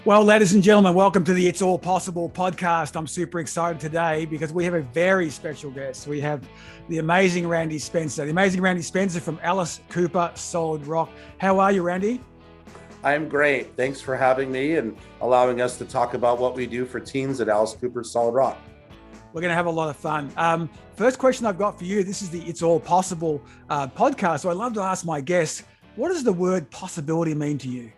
Well, ladies and gentlemen, welcome to the It's All Possible podcast. I'm super excited today because we have a very special guest. We have the amazing Randy Spencer, from Alice Cooper Solid Rock. How are you, Randy? I'm great. Thanks for having me and allowing us to talk about what we do for teens at Alice Cooper Solid Rock. We're going to have a lot of fun. First question I've got for you. This is the It's All Possible podcast. So I'd love to ask my guests, what does the word possibility mean to you?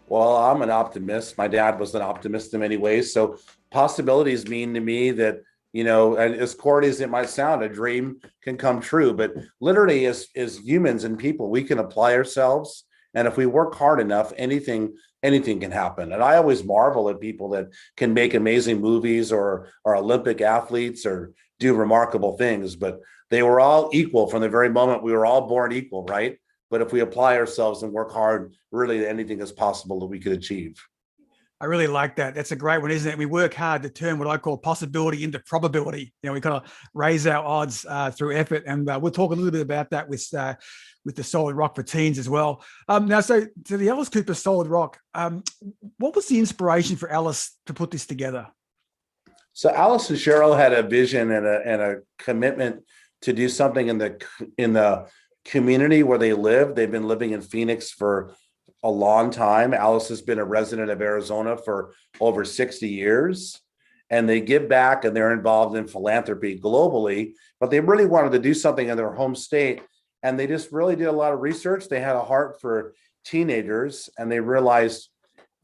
Well, I'm an optimist. My dad was an optimist in many ways. So possibilities mean to me that, and as corny as it might sound, a dream can come true. But literally as humans and people, we can apply ourselves. And if we work hard enough, anything can happen. And I always marvel at people that can make amazing movies or are Olympic athletes or do remarkable things. But they were all equal from the very moment we were all born equal, right? But if we apply ourselves and work hard, really anything is possible that we could achieve. I really like that. That's a great one, isn't it? We work hard to turn what I call possibility into probability. We kind of raise our odds through effort. And we'll talk a little bit about that with the Solid Rock for teens as well. Now, so to the Alice Cooper Solid Rock, what was the inspiration for Alice to put this together? So Alice and Cheryl had a vision and a commitment to do something in the community where they live. They've been living in Phoenix for a long time. Alice has been a resident of Arizona for over 60 years, and they give back and they're involved in philanthropy globally, but they really wanted to do something in their home state. And they just really did a lot of research. They had a heart for teenagers, and they realized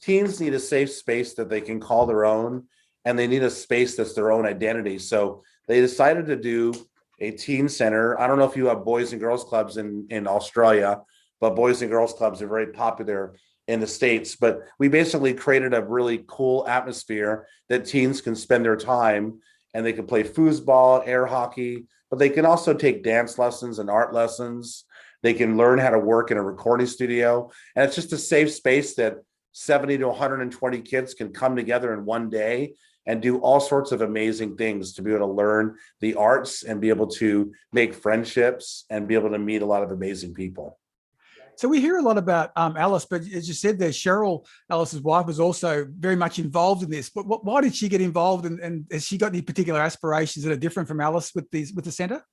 teens need a safe space that they can call their own, and they need a space that's their own identity. So they decided to do a teen center. I don't know if you have boys and girls clubs in Australia, but boys and girls clubs are very popular in the States. But we basically created a really cool atmosphere that teens can spend their time, and they can play foosball, air hockey, but they can also take dance lessons and art lessons. They can learn how to work in a recording studio. And it's just a safe space that 70 to 120 kids can come together in one day and do all sorts of amazing things to be able to learn the arts and be able to make friendships and be able to meet a lot of amazing people. So we hear a lot about Alice, but as you said there, Cheryl, Alice's wife, was also very much involved in this. But why did she get involved? And has she got any particular aspirations that are different from Alice with the center?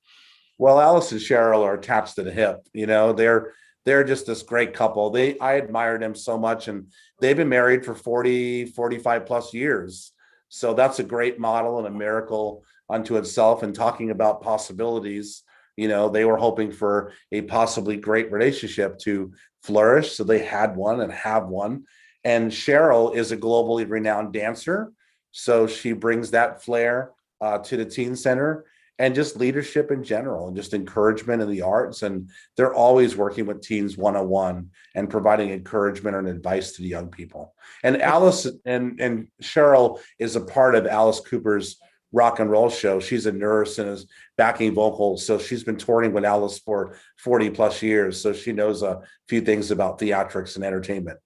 Well, Alice and Cheryl are attached to the hip. They're just this great couple. I admire them so much, and they've been married for 40, 45 plus years. So that's a great model and a miracle unto itself. And talking about possibilities, they were hoping for a possibly great relationship to flourish. So they had one and have one. And Cheryl is a globally renowned dancer. So she brings that flair to the teen center, and just leadership in general and just encouragement in the arts. And they're always working with teens one-on-one and providing encouragement and advice to the young people. And Alice and Cheryl is a part of Alice Cooper's rock and roll show. She's a nurse and is backing vocals. So she's been touring with Alice for 40 plus years. So she knows a few things about theatrics and entertainment.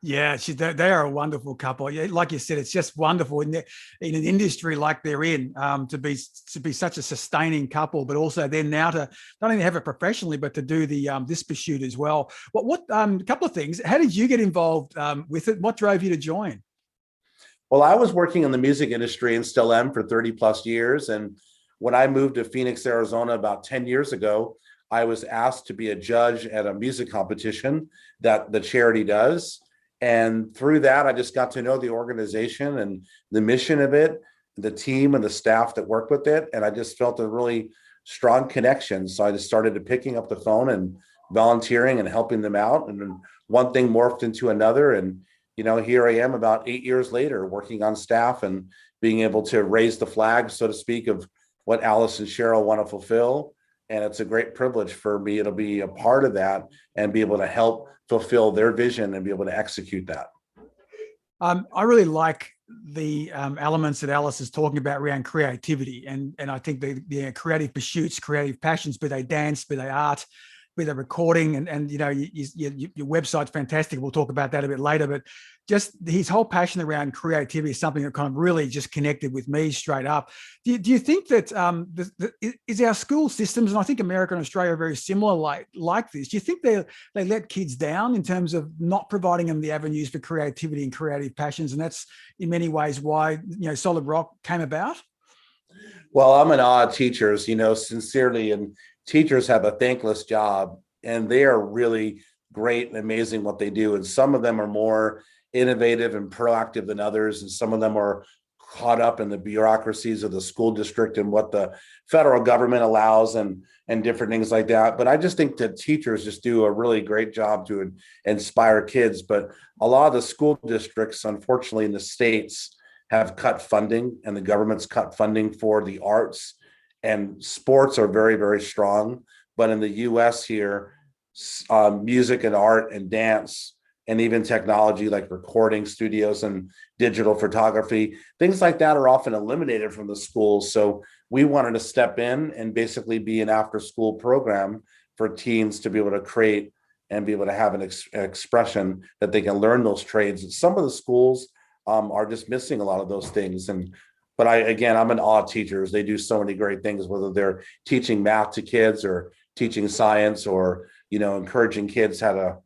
Yeah, they are a wonderful couple. Yeah, like you said, it's just wonderful in an industry like they're in to be such a sustaining couple, but also then now to not only have it professionally, but to do this pursuit as well. What a couple of things. How did you get involved with it? What drove you to join? Well, I was working in the music industry and still am for 30 plus years. And when I moved to Phoenix, Arizona about 10 years ago, I was asked to be a judge at a music competition that the charity does. And through that, I just got to know the organization and the mission of it, the team and the staff that work with it. And I just felt a really strong connection. So I just started picking up the phone and volunteering and helping them out. And then one thing morphed into another. And, here I am about 8 years later, working on staff and being able to raise the flag, so to speak, of what Alice and Cheryl want to fulfill. And it's a great privilege for me to be a part of that and be able to help fulfill their vision and be able to execute that. I really like the elements that Alice is talking about around creativity. And I think the creative pursuits, creative passions, be they dance, be they art, with a recording, and your website's fantastic. We'll talk about that a bit later, but just his whole passion around creativity is something that kind of really just connected with me straight up. Do you think that is our school systems, and I think America and Australia are very similar like this, do you think they let kids down in terms of not providing them the avenues for creativity and creative passions, and that's in many ways why solid rock came about? Well, I'm in awe of teachers, sincerely, and teachers have a thankless job, and they are really great and amazing what they do. And some of them are more innovative and proactive than others, and some of them are caught up in the bureaucracies of the school district and what the federal government allows and different things like that. But I just think that teachers just do a really great job to inspire kids. But a lot of the school districts, unfortunately, in the States have cut funding, and the government's cut funding for the arts, and sports are very, very strong. But in the US here, music and art and dance and even technology like recording studios and digital photography, things like that are often eliminated from the schools. So we wanted to step in and basically be an after school program for teens to be able to create and be able to have an expression that they can learn those trades. And some of the schools are just missing a lot of those things. But I'm in awe of teachers. They do so many great things, whether they're teaching math to kids or teaching science or, encouraging kids how to,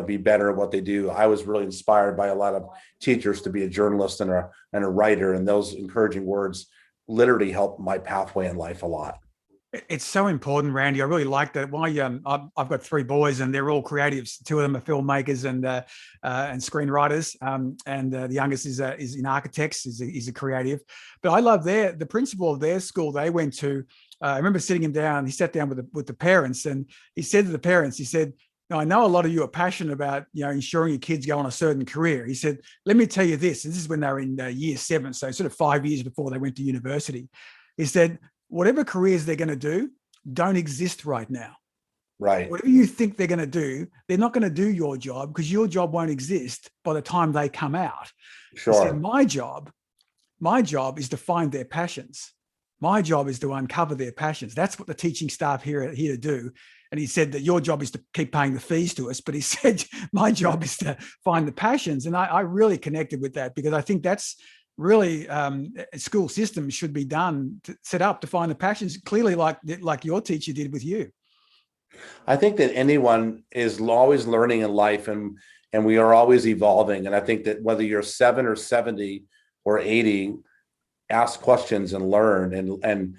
be better at what they do. I was really inspired by a lot of teachers to be a journalist and a writer, and those encouraging words literally helped my pathway in life a lot. It's so important, Randy. I really like that. I've got 3 boys, and they're all creatives. 2 of them are filmmakers and screenwriters, and the youngest is in architects. He's a creative. But I love the principal of their school they went to. I remember sitting him down. He sat down with the parents, and he said to the parents, he said, "Now, I know a lot of you are passionate about ensuring your kids go on a certain career." He said, "Let me tell you this." And this is when they were in year 7, so sort of 5 years before they went to university. He said, "Whatever careers they're going to do don't exist right now. Right. Whatever you think they're going to do, they're not going to do your job, because your job won't exist by the time they come out." Sure. He said, my job is to find their passions. My job is to uncover their passions. That's what the teaching staff here to do. And he said that your job is to keep paying the fees to us. But he said, my job is to find the passions. And I really connected with that, because I think that's really school systems should be set up to find the passions, clearly like your teacher did with you. I think that anyone is always learning in life, and we are always evolving. And I think that whether you're 7 or 70 or 80, ask questions and learn. And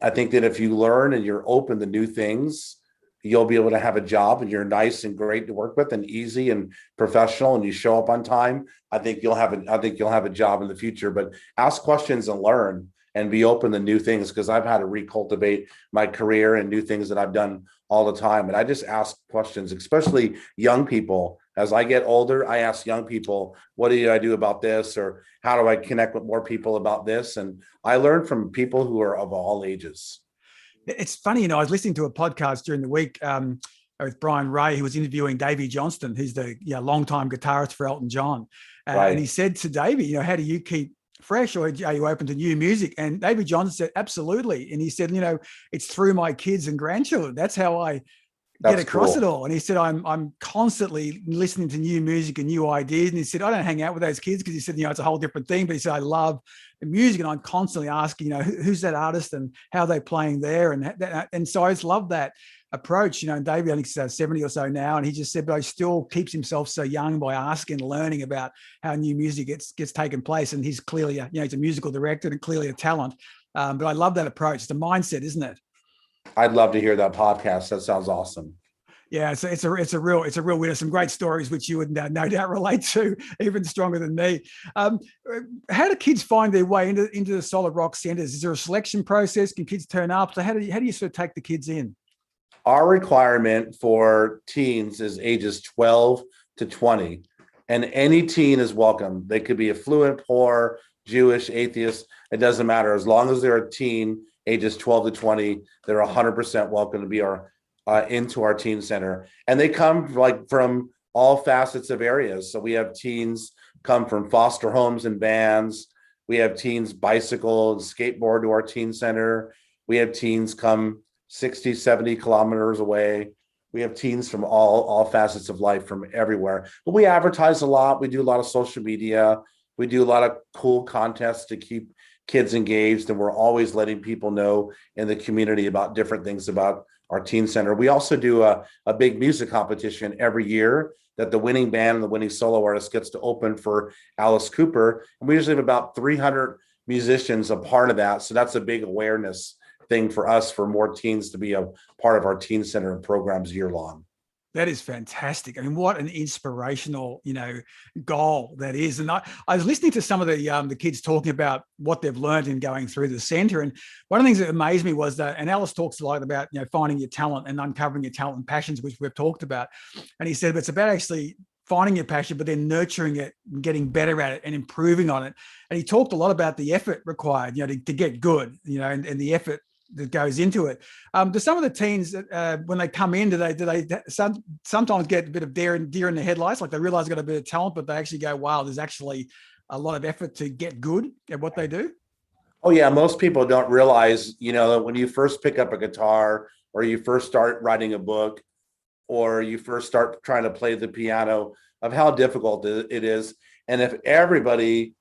I think that if you learn and you're open to new things, you'll be able to have a job, and you're nice and great to work with and easy and professional, and you show up on time. I think you'll have a job in the future. But ask questions and learn, and be open to new things, because I've had to recultivate my career and new things that I've done all the time. And I just ask questions, especially young people. As I get older, I ask young people, what do I do about this? Or how do I connect with more people about this? And I learn from people who are of all ages. It's funny, I was listening to a podcast during the week with Brian Ray, who was interviewing Davey Johnston, who's the longtime guitarist for Elton John. Right. And he said to Davey, how do you keep fresh, or are you open to new music? And Davey Johnson said, absolutely. And he said, it's through my kids and grandchildren. That's how I get across it all. And he said, I'm constantly listening to new music and new ideas. And he said, I don't hang out with those kids, because he said, it's a whole different thing. But he said, I love the music, and I'm constantly asking, who's that artist and how are they playing there? And so I just love that approach, and David, I think he's 70 or so now. And he just said, but he still keeps himself so young by asking and learning about how new music gets taken place. And he's clearly, he's a musical director and clearly a talent. But I love that approach. It's a mindset, isn't it? I'd love to hear that podcast. That sounds awesome. Yeah, it's a real winner. Some great stories which you would no doubt relate to, even stronger than me. How do kids find their way into the solid rock centers? Is there a selection process? Can kids turn up? So how do you sort of take the kids in? Our requirement for teens is ages 12 to 20, and any teen is welcome. They could be affluent, poor, Jewish, atheist. It doesn't matter. As long as they're a teen, ages 12 to 20, they're 100% welcome to be into our teen center. And they come from all facets of areas. So we have teens come from foster homes and vans. We have teens bicycle and skateboard to our teen center. We have teens come 60, 70 kilometers away. We have teens from all facets of life from everywhere. But we advertise a lot. We do a lot of social media. We do a lot of cool contests to keep kids engaged, and we're always letting people know in the community about different things about our teen center. We also do a big music competition every year that the winning band and the winning solo artist gets to open for Alice Cooper. And we usually have about 300 musicians a part of that. So that's a big awareness thing for us, for more teens to be a part of our teen center and programs year long. That is fantastic. I mean, what an inspirational, goal that is. And I was listening to some of the kids talking about what they've learned in going through the center. And one of the things that amazed me was that, and Alice talks a lot about, finding your talent and uncovering your talent and passions, which we've talked about. And he said, but it's about actually finding your passion, but then nurturing it and getting better at it and improving on it. And he talked a lot about the effort required, to get good, and the effort that goes into it. Do some of the teens, when they come in, do they sometimes get a bit of deer in the headlights? Like they realize they've got a bit of talent, but they actually go, wow, there's actually a lot of effort to get good at what they do? Oh yeah, most people don't realize, that when you first pick up a guitar, or you first start writing a book, or you first start trying to play the piano, of how difficult it is. And if everybody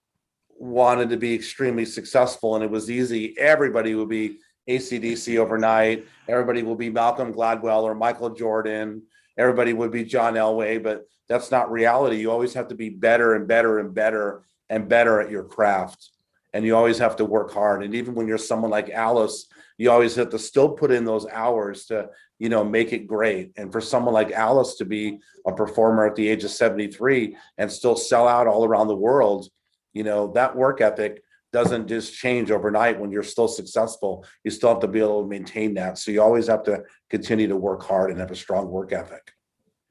wanted to be extremely successful and it was easy, everybody would be AC/DC overnight. Everybody will be Malcolm Gladwell or Michael Jordan. Everybody would be John Elway, but that's not reality. You always have to be better and better and better and better at your craft. And you always have to work hard. And even when you're someone like Alice, you always have to still put in those hours to, make it great. And for someone like Alice to be a performer at the age of 73 and still sell out all around the world, that work ethic doesn't just change overnight. When you're still successful, you still have to be able to maintain that. So you always have to continue to work hard and have a strong work ethic.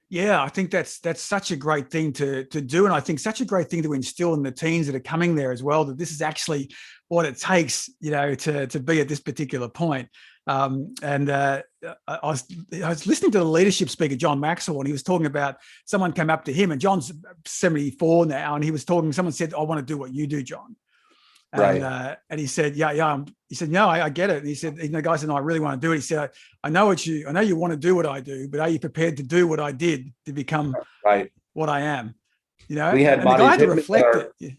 Yeah, I think that's such a great thing to do. And I think such a great thing to instill in the teens that are coming there as well, that this is actually what it takes, to be at this particular point. I was listening to the leadership speaker, John Maxwell, and he was talking about, someone came up to him, and John's 74 now, and he was talking, someone said, I want to do what you do, John. Right. And he said, yeah. He said, no, I get it. And he said, the guy said, no, I really want to do it. He said, I know you want to do what I do, but are you prepared to do what I did to become what I am? We had and the guy had to reflect it.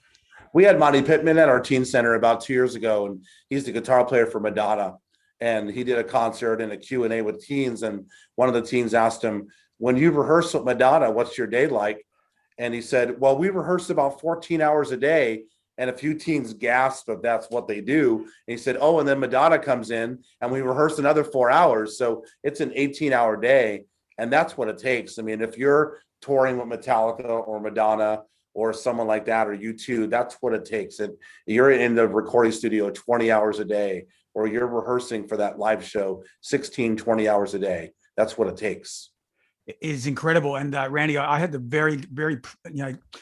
We had Monty Pittman at our teen center about 2 years ago, and he's the guitar player for Madonna. And he did a concert and a Q&A with teens. And one of the teens asked him, when you rehearse with Madonna, what's your day like? And he said, well, we rehearse about 14 hours a day. And a few teens gasped if that's what they do. And he said, oh, and then Madonna comes in and we rehearse another 4 hours. So it's an 18-hour day. And that's what it takes. I mean, if you're touring with Metallica or Madonna or someone like that, or U2, that's what it takes. And you're in the recording studio 20 hours a day, or you're rehearsing for that live show 16, 20 hours a day. That's what it takes. Is incredible. And Randy, I had the very, very,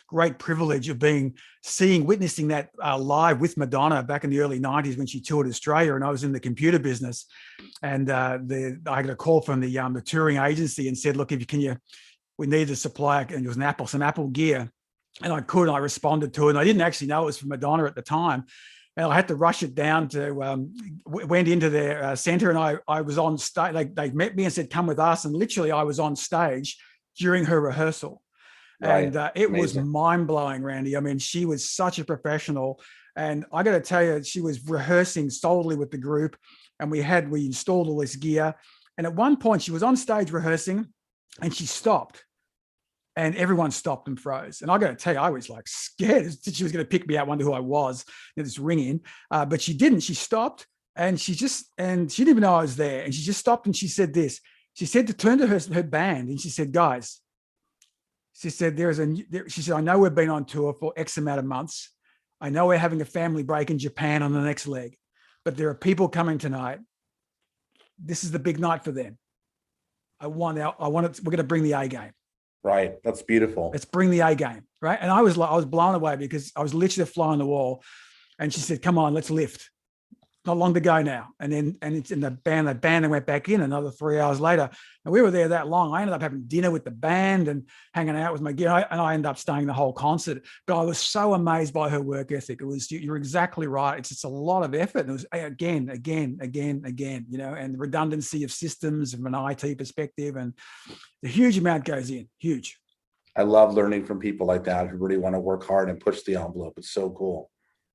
great privilege of witnessing that live with Madonna back in the early 90s when she toured Australia, and I was in the computer business. And I got a call from the touring agency and said, look, we need to supply, and it was some Apple gear. And I responded to it. And I didn't actually know it was from Madonna at the time. And I had to rush it down to, went into their center, and I was on stage. They met me and said, come with us. And literally I was on stage during her rehearsal. Right. And it was mind blowing, Randy. I mean, she was such a professional. And I got to tell you, she was rehearsing solely with the group, and we installed all this gear. And at one point she was on stage rehearsing and she stopped. And everyone stopped and froze. And I got to tell you, I was like scared. She was going to pick me out, wonder who I was, this ringing. But she didn't. She stopped, and she didn't even know I was there. And she just stopped and she said this. She said to turn to her band, and she said, guys, she said, she said, I know we've been on tour for X amount of months. I know we're having a family break in Japan on the next leg, but there are people coming tonight. This is the big night for them. We're going to bring the A game. Right. That's beautiful. Let's bring the A game. Right. And I was blown away because I was literally a fly on the wall. And she said, come on, let's lift. not long to go now. And it's in the band and went back in another 3 hours later. And we were there that long. I ended up having dinner with the band and hanging out with my gear. And I ended up staying the whole concert. But I was so amazed by her work ethic. It was, you're exactly right. It's a lot of effort. And it was again, and the redundancy of systems from an IT perspective. And a huge amount goes in, huge. I love learning from people like that who really want to work hard and push the envelope. It's so cool.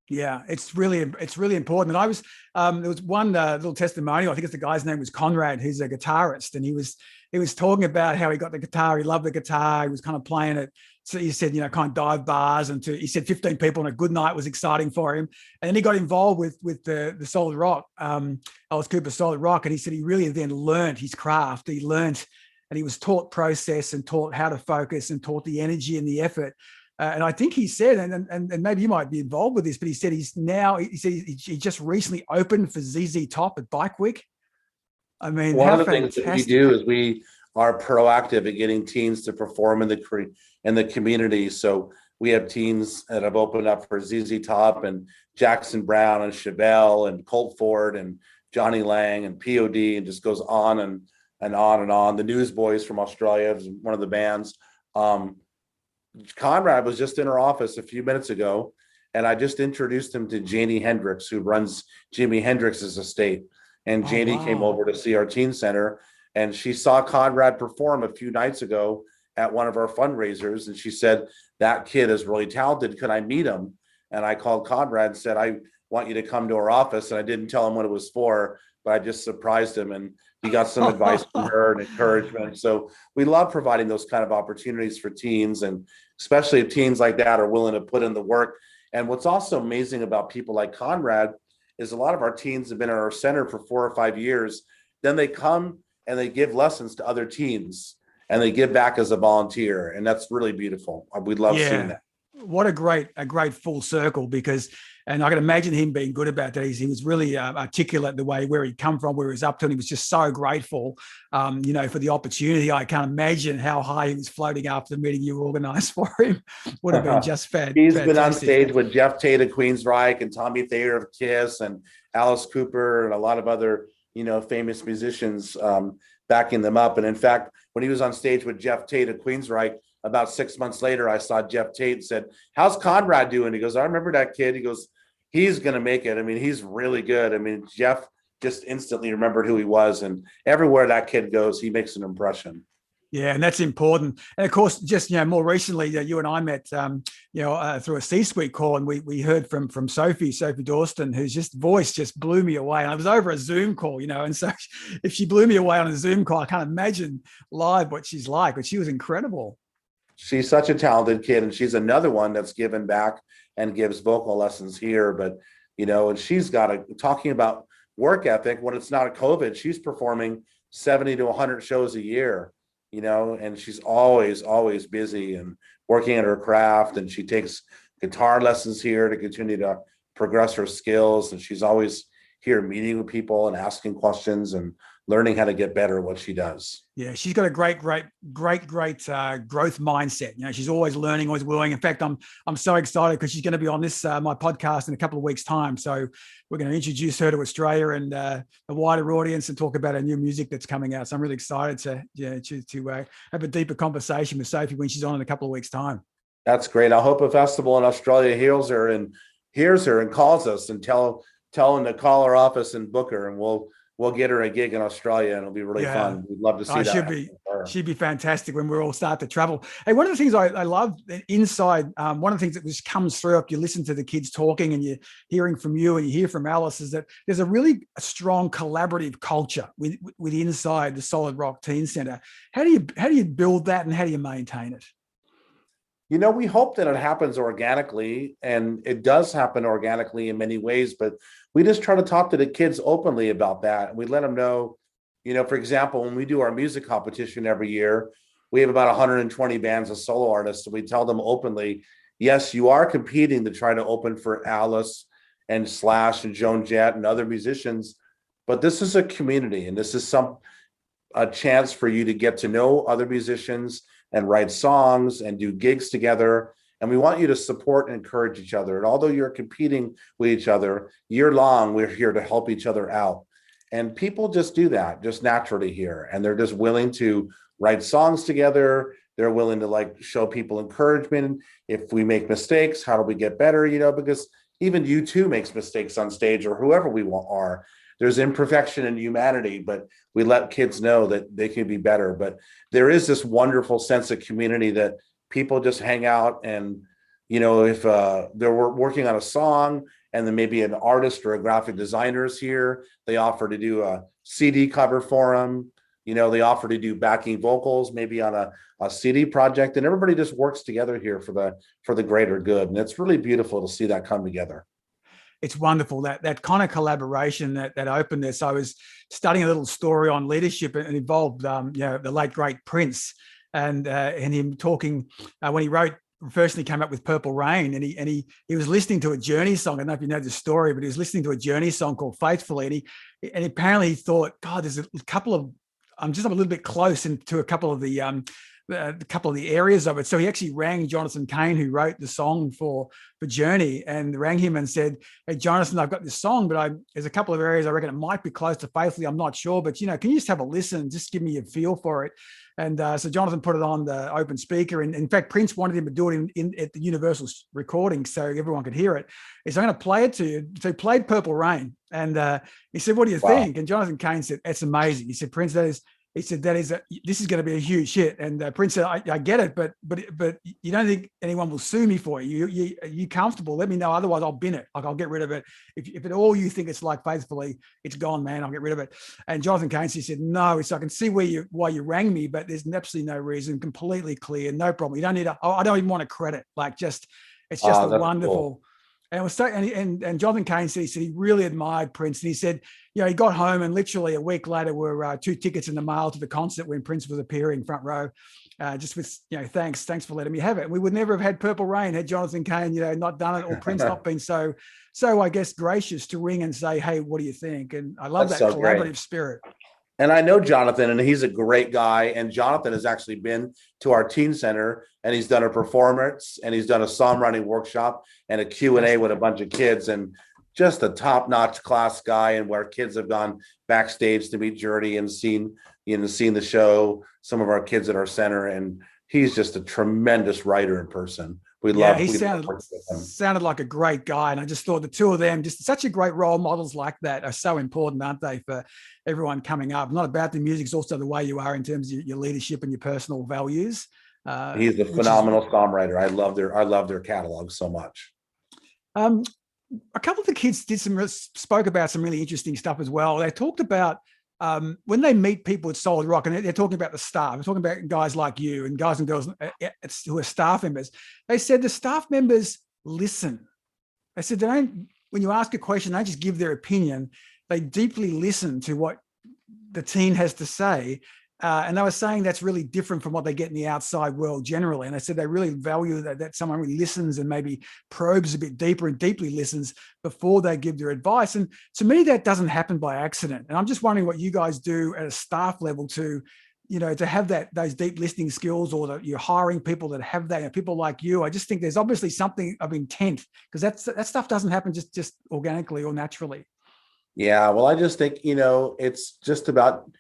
Yeah, it's really important. And I was there was one little testimonial. I think it's the guy's name was Conrad, who's a guitarist, and he was talking about how he got the guitar. He loved the guitar. He was kind of playing it. So he said, kind of dive bars, and he said 15 people on a good night was exciting for him. And then he got involved with the solid rock, Alice Cooper's solid rock, and he said he really then learned his craft. He learned, and he was taught process and taught how to focus and taught the energy and the effort. And I think he said, and maybe you might be involved with this, but he said he just recently opened for ZZ Top at Bike Week. I mean, one of the things that we do is we are proactive at getting teens to perform in the community. So we have teens that have opened up for ZZ Top and Jackson Browne and Chevelle and Colt Ford and Johnny Lang and P.O.D. and just goes on and on and on. The Newsboys from Australia is one of the bands. Conrad was just in her office a few minutes ago, and I just introduced him to Janie Hendricks, who runs Jimi Hendrix's estate. And Janie came over to see our teen center, and she saw Conrad perform a few nights ago at one of our fundraisers. And she said, that kid is really talented. Could I meet him? And I called Conrad and said, I want you to come to our office. And I didn't tell him what it was for, but I just surprised him. And he got some advice from her and encouragement. So we love providing those kind of opportunities for teens, and especially if teens like that are willing to put in the work. And what's also amazing about people like Conrad is a lot of our teens have been at our center for 4 or 5 years. Then they come and they give lessons to other teens, and they give back as a volunteer. And that's really beautiful. We love seeing that. What a great full circle, and I can imagine him being good about that. He was really articulate the way where he'd come from, where he was up to, and he was just so grateful, for the opportunity. I can't imagine how high he was floating after the meeting you organized for him. Would have been just fantastic. He's been on stage with Jeff Tate of Queensryche and Tommy Thayer of Kiss and Alice Cooper and a lot of other, famous musicians backing them up. And in fact, when he was on stage with Jeff Tate of Queensryche, about 6 months later, I saw Jeff Tate and said, how's Conrad doing? He goes, I remember that kid. He goes, he's going to make it. I mean, he's really good. I mean, Jeff just instantly remembered who he was. And everywhere that kid goes, he makes an impression. Yeah, and that's important. And of course, just more recently, you and I met, through a C-suite call, and we heard from Sophie Dawston, whose voice just blew me away. And I was over a Zoom call, and so if she blew me away on a Zoom call, I can't imagine live what she's like. But she was incredible. She's such a talented kid, and she's another one that's given back and gives vocal lessons here. But, and she's talking about work ethic. When it's not a COVID, she's performing 70 to 100 shows a year, and she's always busy and working at her craft. And she takes guitar lessons here to continue to progress her skills. And she's always here meeting with people and asking questions and learning how to get better at what she does. Yeah, she's got a great growth mindset. She's always learning, always willing. In fact, I'm so excited because she's going to be on this my podcast in a couple of weeks' time. So we're going to introduce her to Australia and a wider audience and talk about her new music that's coming out. So I'm really excited to have a deeper conversation with Sophie when she's on in a couple of weeks' time. That's great. I hope a festival in Australia hears her and calls us and tell them to call our office and book her, and we'll get her a gig in Australia, and it'll be really fun. We'd love to see that. She'd be fantastic when we all start to travel. Hey, one of the things I love inside, one of the things that just comes through if you listen to the kids talking and you're hearing from you and you hear from Alice, is that there's a really strong collaborative culture with inside the Solid Rock Teen Center. How do you build that, and how do you maintain it? We hope that it happens organically, and it does happen organically in many ways, but we just try to talk to the kids openly about that. And we let them know, for example, when we do our music competition every year, we have about 120 bands of solo artists. So we tell them openly, yes, you are competing to try to open for Alice and Slash and Joan Jett and other musicians, but this is a community, and this is a chance for you to get to know other musicians and write songs and do gigs together And we want you to support and encourage each other. And although you're competing with each other year long, we're here to help each other out. And people just do that just naturally here. And they're just willing to write songs together. They're willing to like show people encouragement. If we make mistakes, how do we get better? Because even U2 makes mistakes on stage, or whoever we are. There's imperfection in humanity, but we let kids know that they can be better. But there is this wonderful sense of community that people just hang out. And, if they're working on a song and then maybe an artist or a graphic designer is here, they offer to do a CD cover for them. They offer to do backing vocals, maybe on a CD project, and everybody just works together here for the greater good. And it's really beautiful to see that come together. It's wonderful, that kind of collaboration, that openness. I was studying a little story on leadership, and it involved the late great Prince, and him talking when he firstly came up with Purple Rain, and he was listening to a Journey song. I don't know if you know the story, but he was listening to a Journey song called Faithfully, and apparently he thought, God, there's a couple of I'm a little bit close into a couple of the areas of it. So he actually rang Jonathan Cain, who wrote the song for Journey, and rang him and said, "Hey, Jonathan, I've got this song, but there's a couple of areas I reckon it might be close to Faithfully. I'm not sure, but can you just have a listen? Just give me a feel for it." And so Jonathan put it on the open speaker. And in fact, Prince wanted him to do it at the Universal recording so everyone could hear it. He said, "I'm going to play it to you." So he played Purple Rain. And he said, "What do you think?" And Jonathan Cain said, "It's amazing." He said, "Prince, this is going to be a huge hit." And Prince said, I get it, but you don't think anyone will sue me for it? You comfortable? Let me know. Otherwise, I'll bin it. Like, I'll get rid of it. If at all you think it's like Faithfully, it's gone, man. I'll get rid of it. And Jonathan Cain said, "No, I can see why you rang me, but there's absolutely no reason. Completely clear, no problem. You don't need I don't even want a credit. Like, it's just a wonderful." Cool. And it was so, and Jonathan Cain said he really admired Prince, and he said, he got home and literally a week later were 2 tickets in the mail to the concert when Prince was appearing front row, just with thanks for letting me have it. We would never have had Purple Rain had Jonathan Cain not done it, or Prince not been so I guess gracious to ring and say, "Hey, what do you think?" And I love that collaborative spirit. And I know Jonathan, and he's a great guy. And Jonathan has actually been to our teen center, and he's done a performance, and he's done a songwriting workshop and a Q&A with a bunch of kids, and just a top-notch class guy. And where kids have gone backstage to meet Journey and seen the show, some of our kids at our center, and he's just a tremendous writer in person. He sounded like a great guy. And I just thought the two of them, just such a great role models like that, are so important, aren't they, for everyone coming up? Not about the music, it's also the way you are in terms of your leadership and your personal values. He's a phenomenal songwriter. I love their catalog so much. A couple of the kids spoke about some really interesting stuff as well. They talked about when they meet people at Solid Rock, and they're talking about the staff, they're talking about guys like you and guys and girls who are staff members. They said the staff members listen. They said when you ask a question, they just give their opinion. They deeply listen to what the teen has to say. And they were saying that's really different from what they get in the outside world generally. And they said they really value that someone really listens and maybe probes a bit deeper and deeply listens before they give their advice. And to me, that doesn't happen by accident. And I'm just wondering what you guys do at a staff level to have those deep listening skills, or that you're hiring people that have that, people like you. I just think there's obviously something of intent, because that stuff doesn't happen just organically or naturally. Yeah, well, I just think, it's just about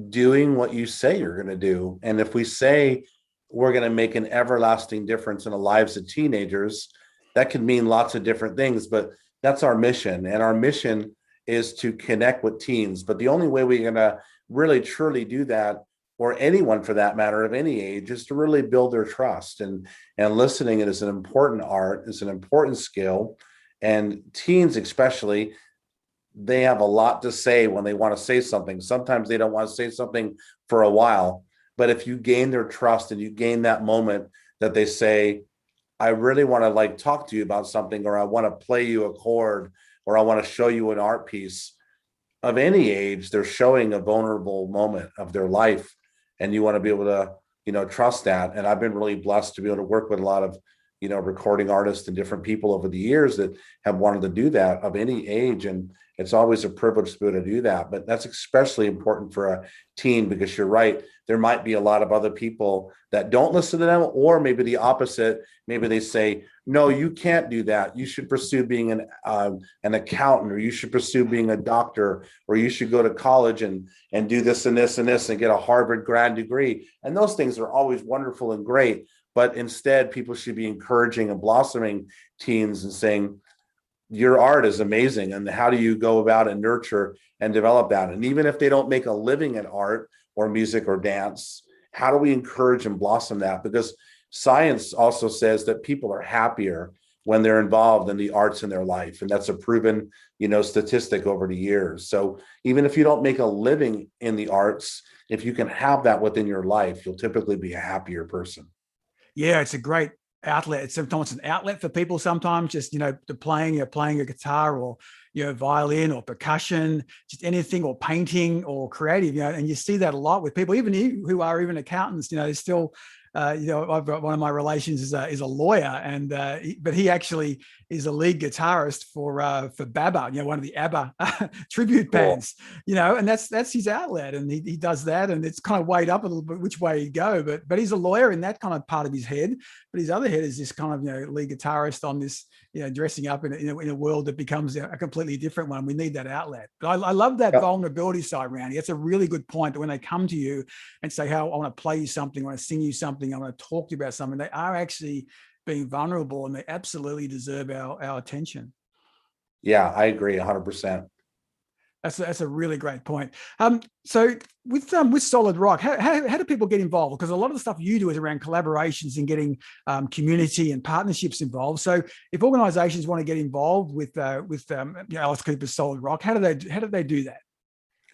doing what you say you're going to do. And if we say we're going to make an everlasting difference in the lives of teenagers, that could mean lots of different things, but that's our mission. And our mission is to connect with teens. But the only way we're going to really truly do that, or anyone for that matter of any age, is to really build their trust. And listening is an important art, it's an important skill. And teens especially, they have a lot to say when they want to say something. Sometimes they don't want to say something for a while, but if you gain their trust and you gain that moment that they say, "I really want to talk to you about something," or "I want to play you a chord," or "I want to show you an art piece," of any age, they're showing a vulnerable moment of their life. And you want to be able to, trust that. And I've been really blessed to be able to work with a lot of recording artists and different people over the years that have wanted to do that of any age. And it's always a privilege to be able to do that. But that's especially important for a teen, because you're right. There might be a lot of other people that don't listen to them, or maybe the opposite. Maybe they say, no, you can't do that. You should pursue being an accountant, or you should pursue being a doctor, or you should go to college and do this and this and this and get a Harvard grad degree. And those things are always wonderful and great. But instead, people should be encouraging and blossoming teens and saying, your art is amazing. And how do you go about and nurture and develop that? And even if they don't make a living at art or music or dance, how do we encourage and blossom that? Because science also says that people are happier when they're involved in the arts in their life. And that's a proven, statistic over the years. So even if you don't make a living in the arts, if you can have that within your life, you'll typically be a happier person. Yeah, it's a great outlet. It's sometimes an outlet for people, sometimes just, playing a guitar, or, violin or percussion, just anything, or painting or creative, and you see that a lot with people, even who are even accountants, they're still, I've got one of my relations is a lawyer, and but he actually is a lead guitarist for BABA, one of the ABBA tribute bands, and that's his outlet, and he does that, and it's kind of weighed up a little bit which way he'd go, but he's a lawyer in that kind of part of his head, but his other head is this kind of lead guitarist on this, dressing up in a world that becomes a completely different one. We need that outlet. But I love that vulnerability side, Randy. That's a really good point, that when they come to you and say, "How I want to play you something, I want to sing you something, I want to talk to you about something," they are actually being vulnerable, and they absolutely deserve our attention. Yeah, I agree 100%. That's a really great point. So with Solid Rock, how do people get involved? Because a lot of the stuff you do is around collaborations and getting community and partnerships involved. So if organizations want to get involved with Alice Cooper's Solid Rock, how do they do that?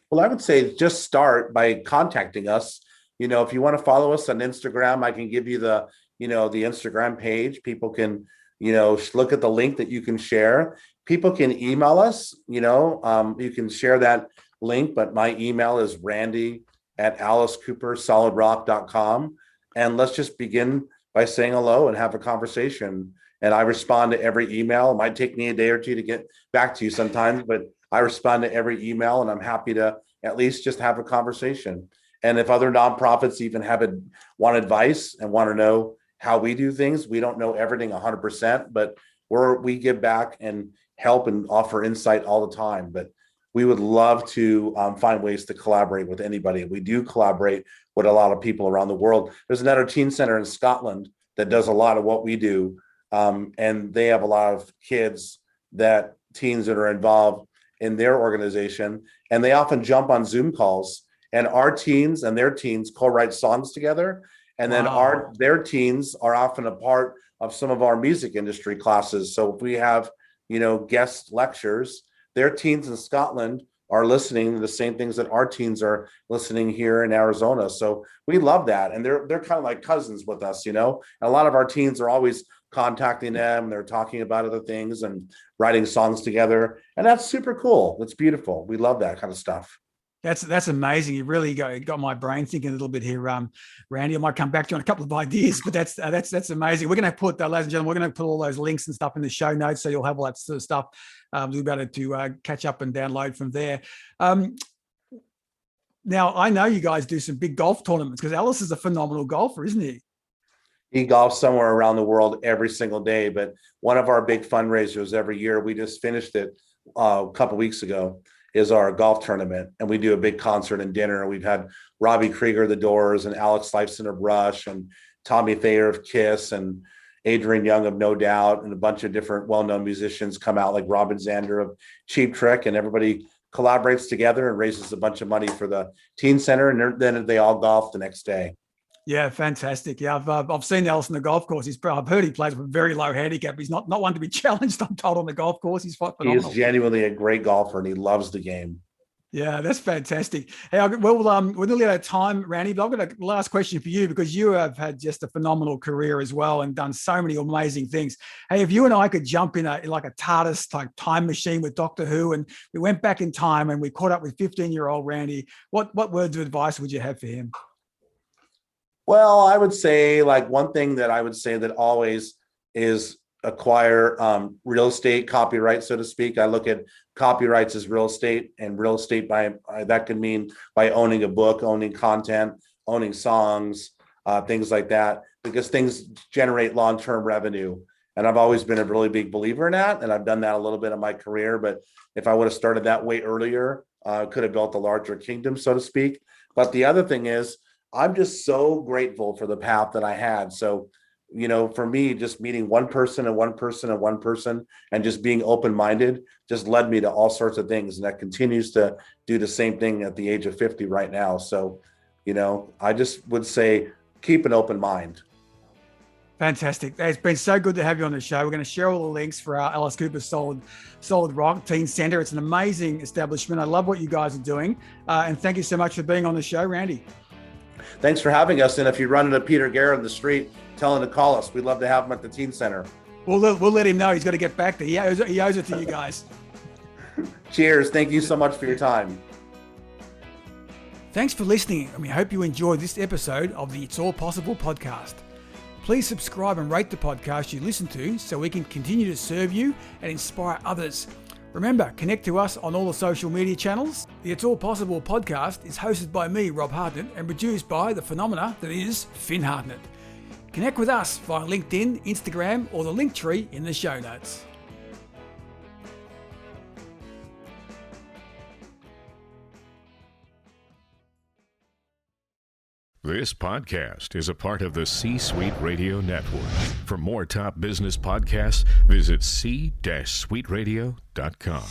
Well, I would say just start by contacting us. If you want to follow us on Instagram, I can give you the Instagram page. People can, look at the link that you can share. People can email us, you can share that link, but my email is randy@alicecoopersolidrock.com. And let's just begin by saying hello and have a conversation. And I respond to every email. It might take me a day or two to get back to you sometimes, but I respond to every email, and I'm happy to at least just have a conversation. And if other nonprofits even want advice and want to know how we do things, we don't know everything 100%, but we give back and help and offer insight all the time. But we would love to find ways to collaborate with anybody. We do collaborate with a lot of people around the world. There's another teen center in Scotland that does a lot of what we do. And they have a lot of teens that are involved in their organization. And they often jump on Zoom calls, and our teens and their teens co-write songs together. And then their teens are often a part of some of our music industry classes. So if we have, guest lectures, their teens in Scotland are listening to the same things that our teens are listening here in Arizona. So we love that. And they're kind of like cousins with us, And a lot of our teens are always contacting them. They're talking about other things and writing songs together. And that's super cool. That's beautiful. We love that kind of stuff. That's amazing. You really got my brain thinking a little bit here, Randy. I might come back to you on a couple of ideas, but that's amazing. We're going to put, ladies and gentlemen, we're going to put all those links and stuff in the show notes, so you'll have all that sort of stuff. You'll be able to catch up and download from there. Now, I know you guys do some big golf tournaments, because Alice is a phenomenal golfer, isn't he? He golfs somewhere around the world every single day. But one of our big fundraisers every year, we just finished it a couple of weeks ago, is our golf tournament. And we do a big concert and dinner. We've had Robbie Krieger of the Doors, and Alex Lifeson of Rush, and Tommy Thayer of Kiss, and Adrian Young of No Doubt, and a bunch of different well-known musicians come out, like Robin Zander of Cheap Trick, and everybody collaborates together and raises a bunch of money for the teen center. And then they all golf the next day. Yeah, fantastic. Yeah, I've seen Alice on the golf course. I've heard he plays with a very low handicap. He's not one to be challenged, I'm told, on the golf course. He's phenomenal. He is genuinely a great golfer, and he loves the game. Yeah, that's fantastic. Hey, we're nearly out of time, Randy, but I've got a last question for you, because you have had just a phenomenal career as well and done so many amazing things. Hey, if you and I could jump in like a TARDIS type time machine with Doctor Who, and we went back in time and we caught up with 15-year-old Randy, what words of advice would you have for him? Well, I would say, like, one thing that I would say that always is acquire real estate copyright, so to speak. I look at copyrights as real estate, and real estate by that could mean by owning a book, owning content, owning songs, things like that, because things generate long-term revenue. And I've always been a really big believer in that, and I've done that a little bit in my career. But if I would have started that way earlier, I could have built a larger kingdom, so to speak. But the other thing is, I'm just so grateful for the path that I had. So, for me, just meeting one person and one person and one person and just being open-minded just led me to all sorts of things. And that continues to do the same thing at the age of 50 right now. So, I just would say, keep an open mind. Fantastic. It's been so good to have you on the show. We're going to share all the links for our Alice Cooper Solid Rock Teen Center. It's an amazing establishment. I love what you guys are doing. And thank you so much for being on the show, Randy. Thanks for having us. And if you run into Peter Garrett in the street, tell him to call us. We'd love to have him at the Teen Center. We'll let him know he's got to get back there. He owes it to you guys. Cheers. Thank you so much for your time. Thanks for listening, and we hope you enjoyed this episode of the It's All Possible podcast. Please subscribe and rate the podcast you listen to so we can continue to serve you and inspire others. Remember, connect to us on all the social media channels. The It's All Possible podcast is hosted by me, Rob Hartnett, and produced by the phenomena that is Finn Hartnett. Connect with us via LinkedIn, Instagram, or the link tree in the show notes. This podcast is a part of the C-Suite Radio Network. For more top business podcasts, visit c-suiteradio.com.